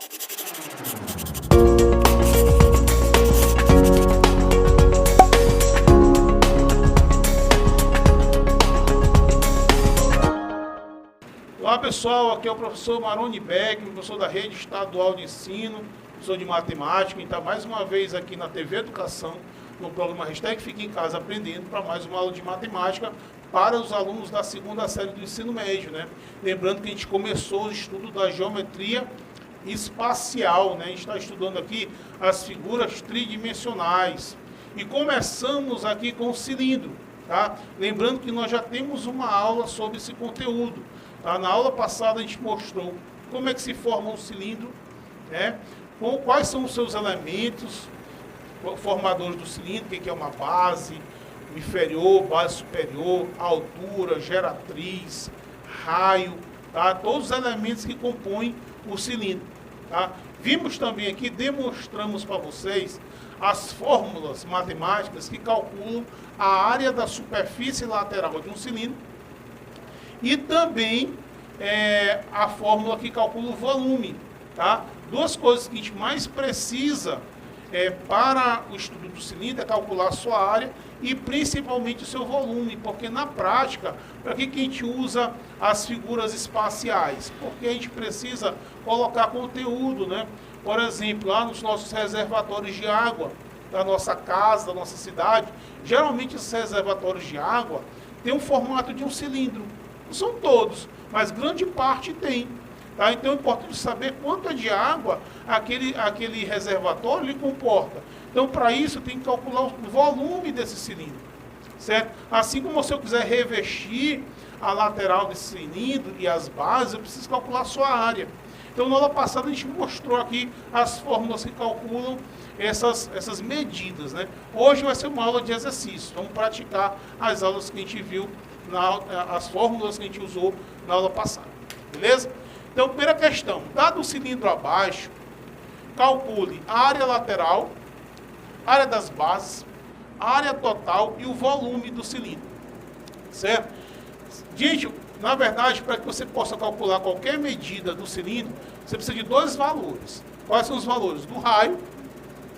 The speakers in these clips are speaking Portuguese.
Olá pessoal, aqui é o professor Maroni Beck, professor da Rede Estadual de Ensino, professor de Matemática, e está mais uma vez aqui na TV Educação, no programa Hashtag Fique em Casa Aprendendo, para mais uma aula de Matemática para os alunos da segunda série do ensino médio, né? Lembrando que a gente começou o estudo da geometria espacial, né? A gente está estudando aqui as figuras tridimensionais e começamos aqui com o cilindro, tá? Lembrando que nós já temos uma aula sobre esse conteúdo. Tá? Na aula passada a gente mostrou como é que se forma um cilindro, né? Quais são os seus elementos formadores do cilindro, o que é uma base inferior, base superior, altura, geratriz, raio, tá? Todos os elementos que compõem o cilindro. Tá? Vimos também aqui, demonstramos para vocês as fórmulas matemáticas que calculam a área da superfície lateral de um cilindro e também a fórmula que calcula o volume. Tá? Duas coisas que a gente mais precisa para o estudo do cilindro é calcular a sua área e principalmente o seu volume, porque na prática, para que a gente usa as figuras espaciais? Porque a gente precisa colocar conteúdo, né? Por exemplo, lá nos nossos reservatórios de água da nossa casa, da nossa cidade, geralmente esses reservatórios de água têm um formato de um cilindro. Não são todos, mas grande parte tem. Tá? Então é importante saber quanto de água aquele reservatório lhe comporta. Então, para isso, tem que calcular o volume desse cilindro. Certo? Assim como se eu quiser revestir a lateral desse cilindro e as bases, eu preciso calcular a sua área. Então, na aula passada, a gente mostrou aqui as fórmulas que calculam essas medidas. Né? Hoje vai ser uma aula de exercício. Vamos praticar as aulas que a gente viu, as fórmulas que a gente usou na aula passada. Beleza? Então, primeira questão, dado o cilindro abaixo, calcule a área lateral, a área das bases, a área total e o volume do cilindro. Certo? Gente, na verdade, para que você possa calcular qualquer medida do cilindro, você precisa de dois valores. Quais são os valores? Do raio,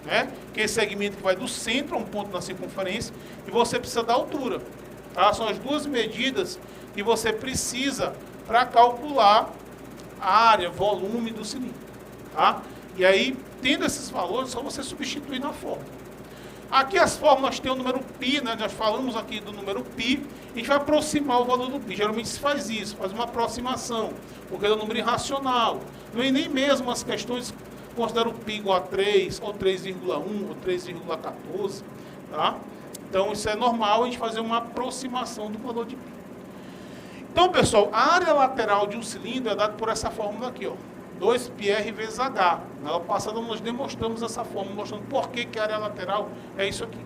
né? Que é esse segmento que vai do centro a um ponto na circunferência, e você precisa da altura. Tá? São as duas medidas que você precisa para calcular a área, volume do cilindro. Tá? E aí, tendo esses valores, só você substituir na fórmula. Aqui as fórmulas têm o número π, né? Nós falamos aqui do número π, a gente vai aproximar o valor do π. Geralmente se faz isso, faz uma aproximação, porque é um número irracional. Não é nem mesmo as questões consideram o π igual a 3, ou 3,1, ou 3,14. Tá? Então isso é normal, a gente fazer uma aproximação do valor de π. Então, pessoal, a área lateral de um cilindro é dada por essa fórmula aqui, ó, 2πr vezes h. Na aula passada nós demonstramos essa fórmula, mostrando por que a área lateral é isso aqui.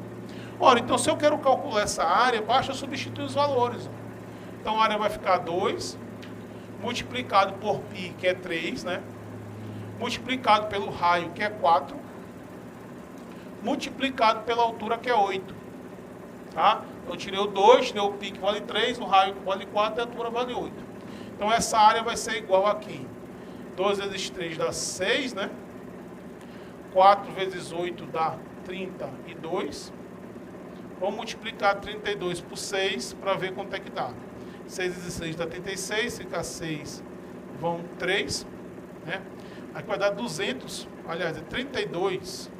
Ora, então se eu quero calcular essa área, basta substituir os valores. Ó. Então a área vai ficar 2, multiplicado por π, que é 3, né? Multiplicado pelo raio, que é 4, multiplicado pela altura, que é 8. Tá? Eu tirei o 2, tirei o π, que vale 3, o raio vale 4 e a altura vale 8. Então essa área vai ser igual aqui. 2 vezes 3 dá 6, né? 4 vezes 8 dá 32. Vamos multiplicar 32 por 6 para ver quanto é que dá. 6 vezes 6 dá 36, fica 6, vão 3. Né? Aqui vai dar 200, aliás, é 32,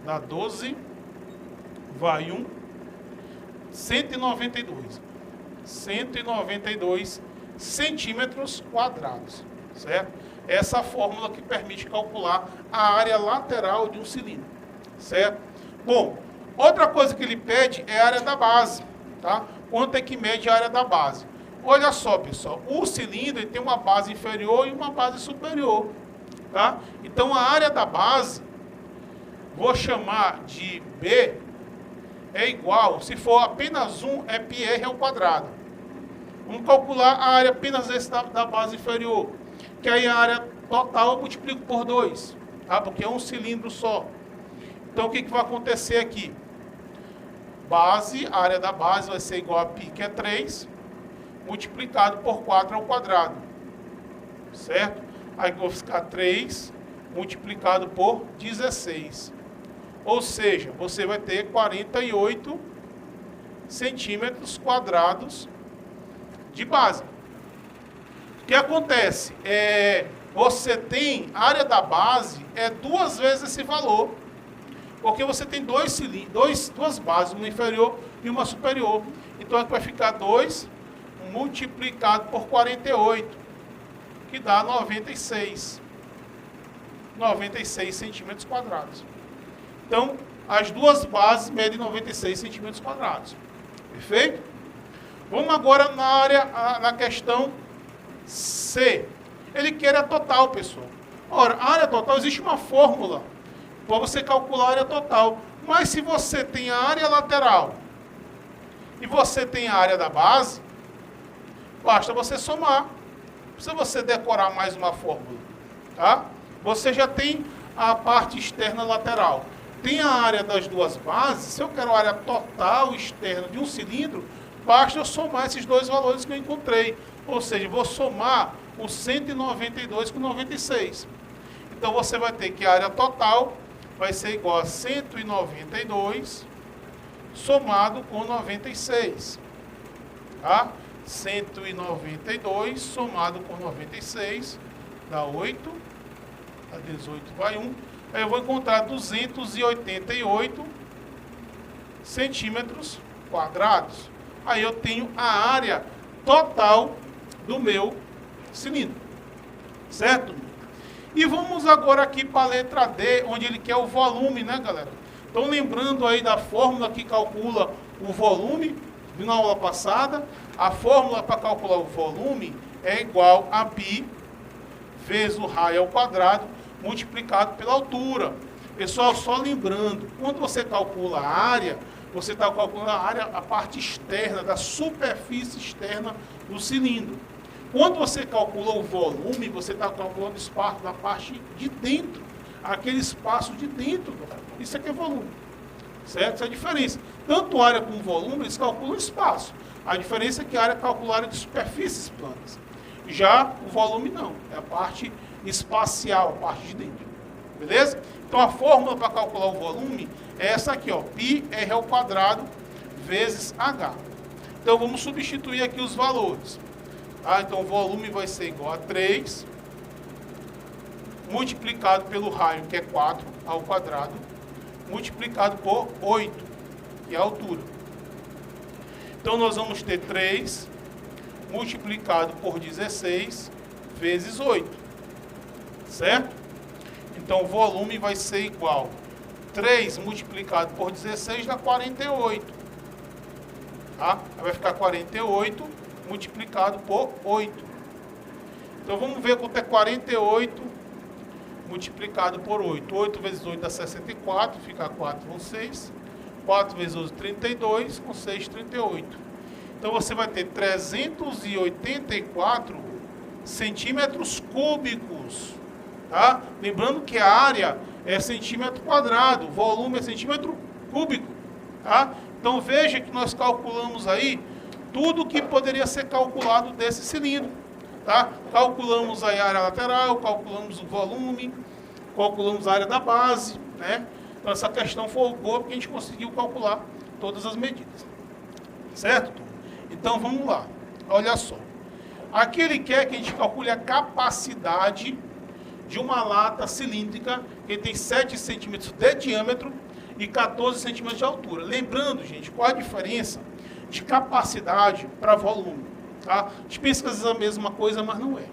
dá 12, vai 1, 192. 192 centímetros quadrados. Certo? Essa é a fórmula que permite calcular a área lateral de um cilindro, certo? Bom, outra coisa que ele pede é a área da base, tá? Quanto é que mede a área da base? Olha só, pessoal, o cilindro ele tem uma base inferior e uma base superior, tá? Então, a área da base, vou chamar de B, é igual, se for apenas 1, é πr ao quadrado. Vamos calcular a área apenas da base inferior. Que aí a área total eu multiplico por 2, tá? Porque é um cilindro só. Então, o que vai acontecer aqui? Base, a área da base vai ser igual a π, que é 3, multiplicado por 4 ao quadrado. Certo? Aí eu vou ficar 3 multiplicado por 16. Ou seja, você vai ter 48 centímetros quadrados de base. O que acontece? Você tem a área da base, 2 vezes esse valor. Porque você tem duas bases, uma inferior e uma superior. Então, aqui vai ficar 2 multiplicado por 48, que dá 96 centímetros quadrados. Então, as duas bases medem 96 centímetros quadrados. Perfeito? Vamos agora na questão C. Ele quer a total, pessoal. Ora, a área total, existe uma fórmula para você calcular a área total. Mas se você tem a área lateral e você tem a área da base, basta você somar. Não precisa você decorar mais uma fórmula. Tá? Você já tem a parte externa lateral. Tem a área das duas bases. Se eu quero a área total externa de um cilindro, basta eu somar esses dois valores que eu encontrei. Ou seja, vou somar o 192 com 96. Então, você vai ter que a área total vai ser igual a 192 somado com 96. Tá? 192 somado com 96 dá 8. A 18 vai 1. Aí eu vou encontrar 288 centímetros quadrados. Aí eu tenho a área total do meu cilindro. Certo? E vamos agora aqui para a letra D, onde ele quer o volume, né, galera? Então, lembrando aí da fórmula que calcula o volume, na aula passada, a fórmula para calcular o volume é igual a π vezes o raio ao quadrado, multiplicado pela altura. Pessoal, só lembrando, quando você calcula a área, você está calculando a parte externa, da superfície externa do cilindro. Quando você calcula o volume, você está calculando o espaço da parte de dentro, aquele espaço de dentro. Isso aqui é volume. Certo? Essa é a diferença. Tanto área como volume, eles calculam o espaço. A diferença é que a área calcula a área de superfícies planas. Já o volume não, é a parte espacial, a parte de dentro. Beleza? Então a fórmula para calcular o volume é essa aqui, ó, πr ao quadrado vezes h. Então vamos substituir aqui os valores. Tá? Então o volume vai ser igual a 3 multiplicado pelo raio, que é 4 ao quadrado, multiplicado por 8, que é a altura. Então nós vamos ter 3 multiplicado por 16 vezes 8. Certo? Então o volume vai ser igual 3 multiplicado por 16 dá 48. Tá? Vai ficar 48 multiplicado por 8. Então vamos ver quanto é 48 multiplicado por 8. 8 vezes 8 dá 64, fica 4 com 6. 4 vezes 12, 32, com 6, 38. Então você vai ter 384 centímetros cúbicos. Tá? Lembrando que a área é centímetro quadrado, o volume é centímetro cúbico. Tá? Então veja que nós calculamos aí tudo que poderia ser calculado desse cilindro. Tá? Calculamos aí a área lateral, calculamos o volume, calculamos a área da base. Né? Então essa questão foi boa porque a gente conseguiu calcular todas as medidas. Certo? Então vamos lá. Olha só. Aqui ele quer que a gente calcule a capacidade de uma lata cilíndrica que tem 7 centímetros de diâmetro e 14 centímetros de altura. Lembrando, gente, qual a diferença de capacidade para volume? Tá? A gente pensa que às vezes é a mesma coisa, mas não é.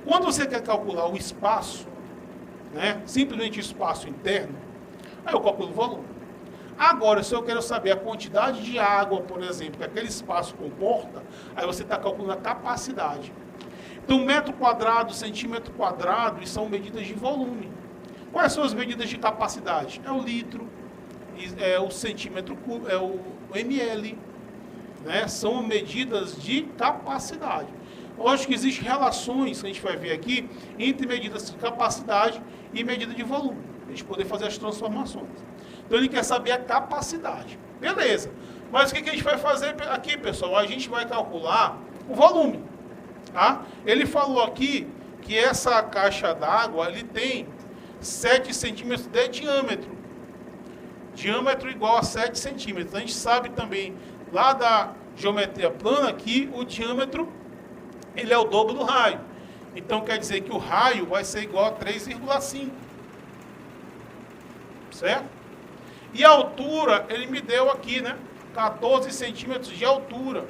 Quando você quer calcular o espaço, né, simplesmente o espaço interno, aí eu calculo o volume. Agora, se eu quero saber a quantidade de água, por exemplo, que aquele espaço comporta, aí você está calculando a capacidade. Então, metro quadrado, centímetro quadrado, são medidas de volume. Quais são as medidas de capacidade? É o litro, é o centímetro cúbico, é o ml. Né? São medidas de capacidade. Lógico que existem relações, que a gente vai ver aqui, entre medidas de capacidade e medida de volume. A gente poder fazer as transformações. Então, ele quer saber a capacidade. Beleza. Mas o que a gente vai fazer aqui, pessoal? A gente vai calcular o volume. Tá? Ele falou aqui que essa caixa d'água, ele tem 7 centímetros de diâmetro. Diâmetro igual a 7 centímetros. A gente sabe também, lá da geometria plana, que o diâmetro ele é o dobro do raio. Então, quer dizer que o raio vai ser igual a 3,5. Certo? E a altura, ele me deu aqui, né? 14 centímetros de altura.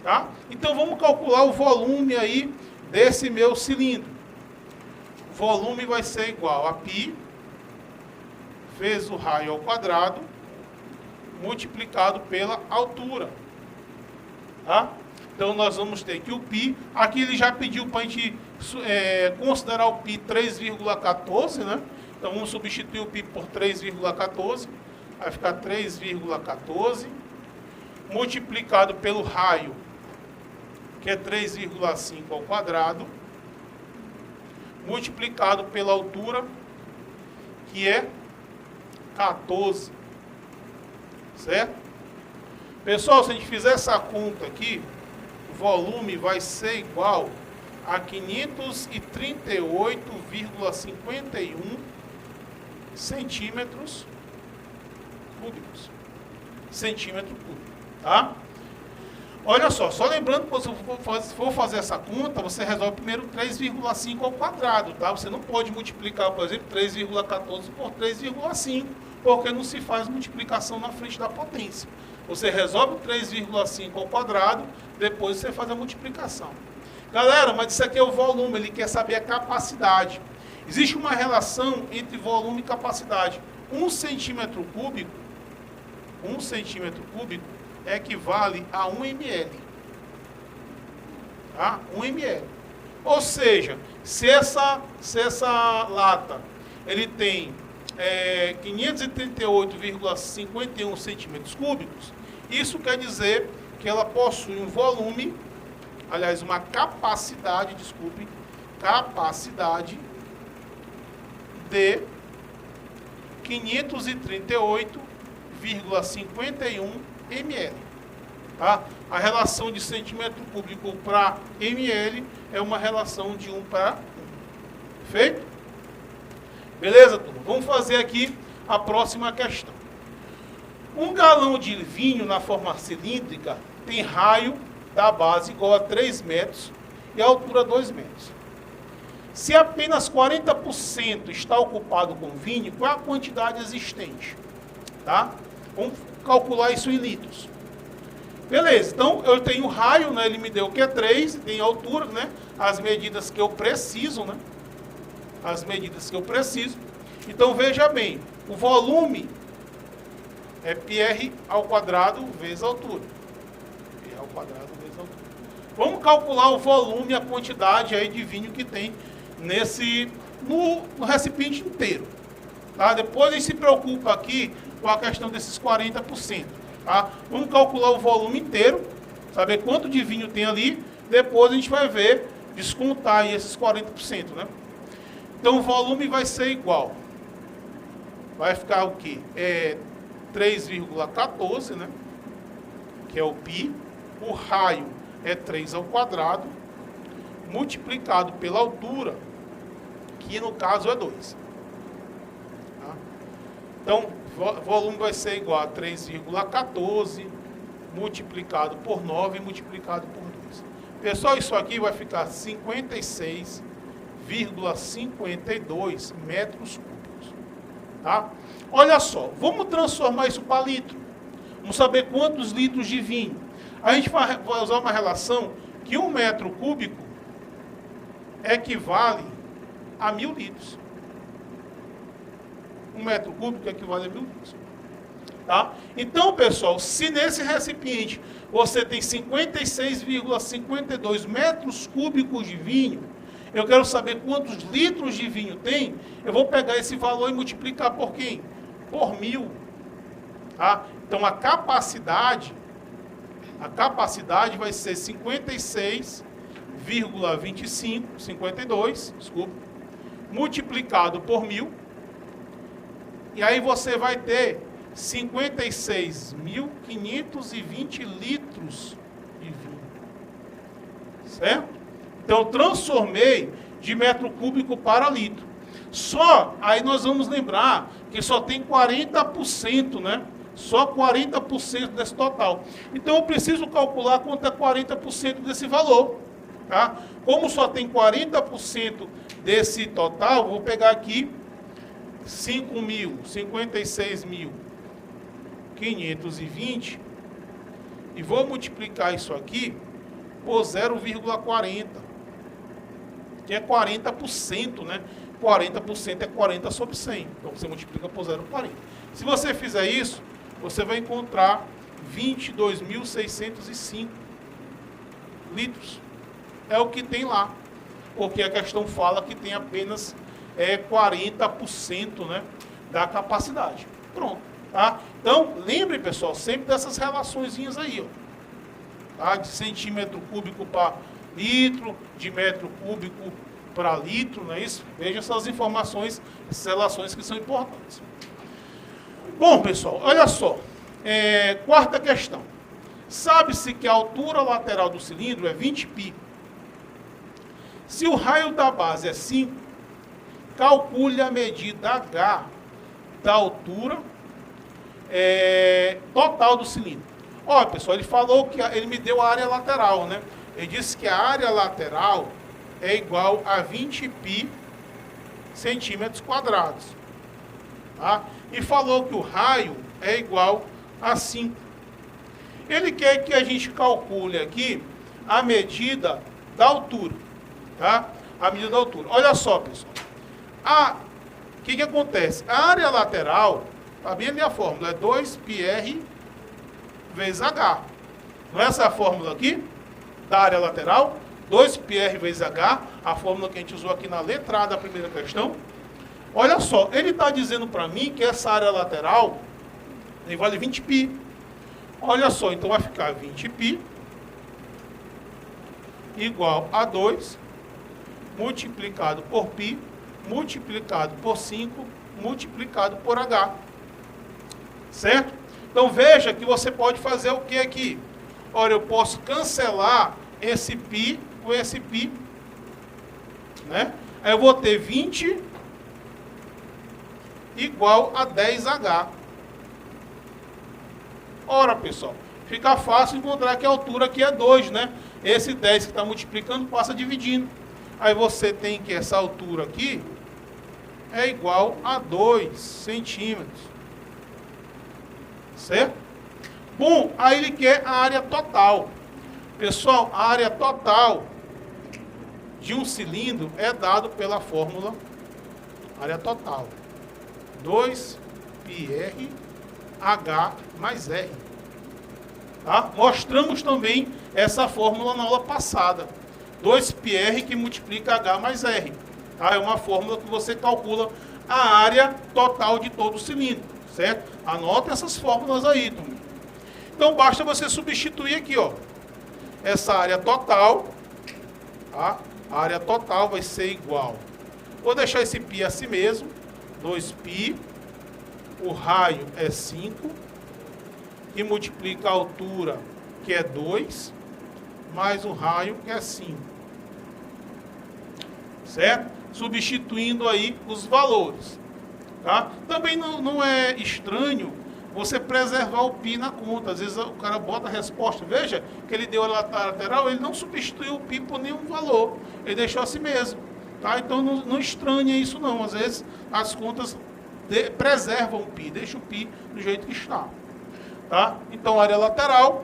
Tá? Então, vamos calcular o volume aí desse meu cilindro. O volume vai ser igual a π vezes o raio ao quadrado multiplicado pela altura. Tá? Então, nós vamos ter que o π, aqui ele já pediu para a gente considerar o π 3,14, né? Então, vamos substituir o π por 3,14, vai ficar 3,14, multiplicado pelo raio, que é 3,5 ao quadrado, multiplicado pela altura, que é 14. Certo? Pessoal, se a gente fizer essa conta aqui, o volume vai ser igual a 538,51 centímetros cúbicos. Centímetro cúbico, tá? Olha só lembrando que se for fazer essa conta, você resolve primeiro 3,5 ao quadrado, tá? Você não pode multiplicar, por exemplo, 3,14 por 3,5, porque não se faz multiplicação na frente da potência. Você resolve 3,5 ao quadrado, depois você faz a multiplicação. Galera, mas isso aqui é o volume, ele quer saber a capacidade. Existe uma relação entre volume e capacidade. 1 centímetro cúbico equivale a 1 ml. Tá? 1 ml. Ou seja, se essa lata ele tem 538,51 centímetros cúbicos, isso quer dizer que ela possui um volume, aliás, uma capacidade, capacidade de 538,51 ml. Tá? A relação de centímetro cúbico para ml é uma relação de 1 para 1. Perfeito? Beleza, turma? Vamos fazer aqui a próxima questão. Um galão de vinho na forma cilíndrica tem raio da base igual a 3 metros e a altura 2 metros. Se apenas 40% está ocupado com vinho, qual é a quantidade existente? Tá? Vamos calcular isso em litros. Beleza, então eu tenho raio, né? Ele me deu o que é 3, tem altura, né? As medidas que eu preciso, né? As medidas que eu preciso. Então veja bem, o volume é πr ao quadrado vezes a altura. Πr ao quadrado vezes a altura. Vamos calcular o volume, a quantidade aí de vinho que tem no recipiente inteiro. Tá? Depois a gente se preocupa aqui com a questão desses 40%. Tá? Vamos calcular o volume inteiro, saber quanto de vinho tem ali, depois a gente vai ver, descontar aí esses 40%. Né? Então o volume vai ser igual. Vai ficar o quê? 3,14, né? Que é o π. O raio é 3 ao quadrado, multiplicado pela altura, que no caso é 2. Tá? Então, volume vai ser igual a 3,14 multiplicado por 9 multiplicado por 2. Pessoal, isso aqui vai ficar 56,52 metros cúbicos. Tá? Olha só, vamos transformar isso para litro. Vamos saber quantos litros de vinho. A gente vai usar uma relação que 1 metro cúbico equivale a 1.000 litros. 1 metro cúbico equivale a 1.000 litros. Tá? Então, pessoal, se nesse recipiente você tem 56,52 metros cúbicos de vinho, eu quero saber quantos litros de vinho tem, eu vou pegar esse valor e multiplicar por quem? Por 1.000. Tá? Então, a capacidade vai ser 52, multiplicado por 1.000. E aí você vai ter 56.520 litros de vinho. Certo? Então, transformei de metro cúbico para litro. Só, aí nós vamos lembrar que só tem 40%, né? Só 40% desse total. Então eu preciso calcular quanto é 40% desse valor. Tá? Como só tem 40% desse total, vou pegar aqui 56.520 e vou multiplicar isso aqui por 0,40, que é 40%, né? 40% é 40 sobre 100. Então você multiplica por 0,40. Se você fizer isso, você vai encontrar 22.605 litros. É o que tem lá. Porque a questão fala que tem apenas 40%, né, da capacidade. Pronto. Tá? Então, lembre, pessoal, sempre dessas relaçõezinhas aí. Ó, tá? De centímetro cúbico para litro, de metro cúbico para litro, não é isso? Veja essas informações, essas relações que são importantes. Bom, pessoal, olha só. Quarta questão. Sabe-se que a altura lateral do cilindro é 20 π. Se o raio da base é 5, calcule a medida H da altura total do cilindro. Olha, pessoal, ele falou que ele me deu a área lateral, né? Ele disse que a área lateral é igual a 20 π centímetros quadrados. Tá? E falou que o raio é igual a 5. Ele quer que a gente calcule aqui a medida da altura. Tá? A medida da altura. Olha só, pessoal. O que acontece? A área lateral, está bem ali a fórmula, é 2πr vezes H. Não é essa a fórmula aqui? Da área lateral? 2πr vezes H, a fórmula que a gente usou aqui na letra A da primeira questão. Olha só, ele está dizendo para mim que essa área lateral vale 20 π. Olha só, então vai ficar 20 π igual a 2 multiplicado por π, multiplicado por 5, multiplicado por H. Certo? Então veja que você pode fazer o que aqui? Olha, eu posso cancelar esse π com esse π, né? Aí eu vou ter 20 igual a 10H. Ora, pessoal, fica fácil encontrar que a altura aqui é 2, né? Esse 10 que está multiplicando passa dividindo. Aí você tem que essa altura aqui é igual a 2 centímetros. Certo? Bom, aí ele quer a área total. Pessoal, a área total de um cilindro é dado pela fórmula área total. 2πr H mais R. Tá? Mostramos também essa fórmula na aula passada. 2πr que multiplica H mais R. Tá? É uma fórmula que você calcula a área total de todo o cilindro. Certo? Anota essas fórmulas aí, turma. Então basta você substituir aqui, ó. Essa área total, tá? A área total vai ser igual. Vou deixar esse π assim mesmo. 2π. O raio é 5. E multiplica a altura, que é 2. Mais o raio, que é 5. Certo? Substituindo aí os valores. Tá? Também não é estranho você preservar o π na conta. Às vezes o cara bota a resposta. Veja que ele deu a lateral, ele não substituiu o π por nenhum valor. Ele deixou assim mesmo. Tá? Então não estranha isso não. Às vezes as contas preservam o π, deixa o π do jeito que está. Tá? Então a área lateral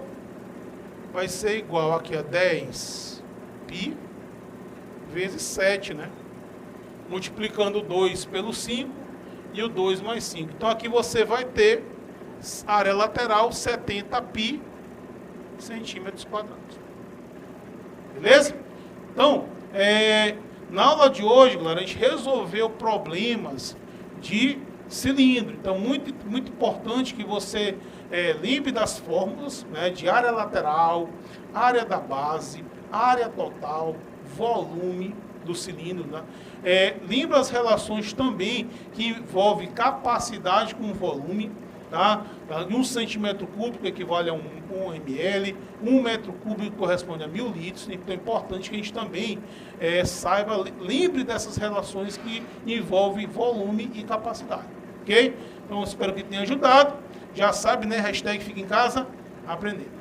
vai ser igual aqui a 10π vezes 7, né? Multiplicando o 2 pelo 5 e o 2 mais 5. Então aqui você vai ter área lateral 70π centímetros quadrados. Beleza? Então, na aula de hoje, galera, a gente resolveu problemas de cilindro. Então, muito importante que você lembre das fórmulas, né, de área lateral, área da base, área total, volume do cilindro, né? Lembra as relações também que envolve capacidade com volume, tá? E 1 centímetro cúbico equivale a 1 ml, 1 metro cúbico corresponde a 1000 litros, então é importante que a gente também saiba, lembre dessas relações que envolvem volume e capacidade, ok? Então, espero que tenha ajudado. Já sabe, né? Hashtag fica em casa, aprendendo.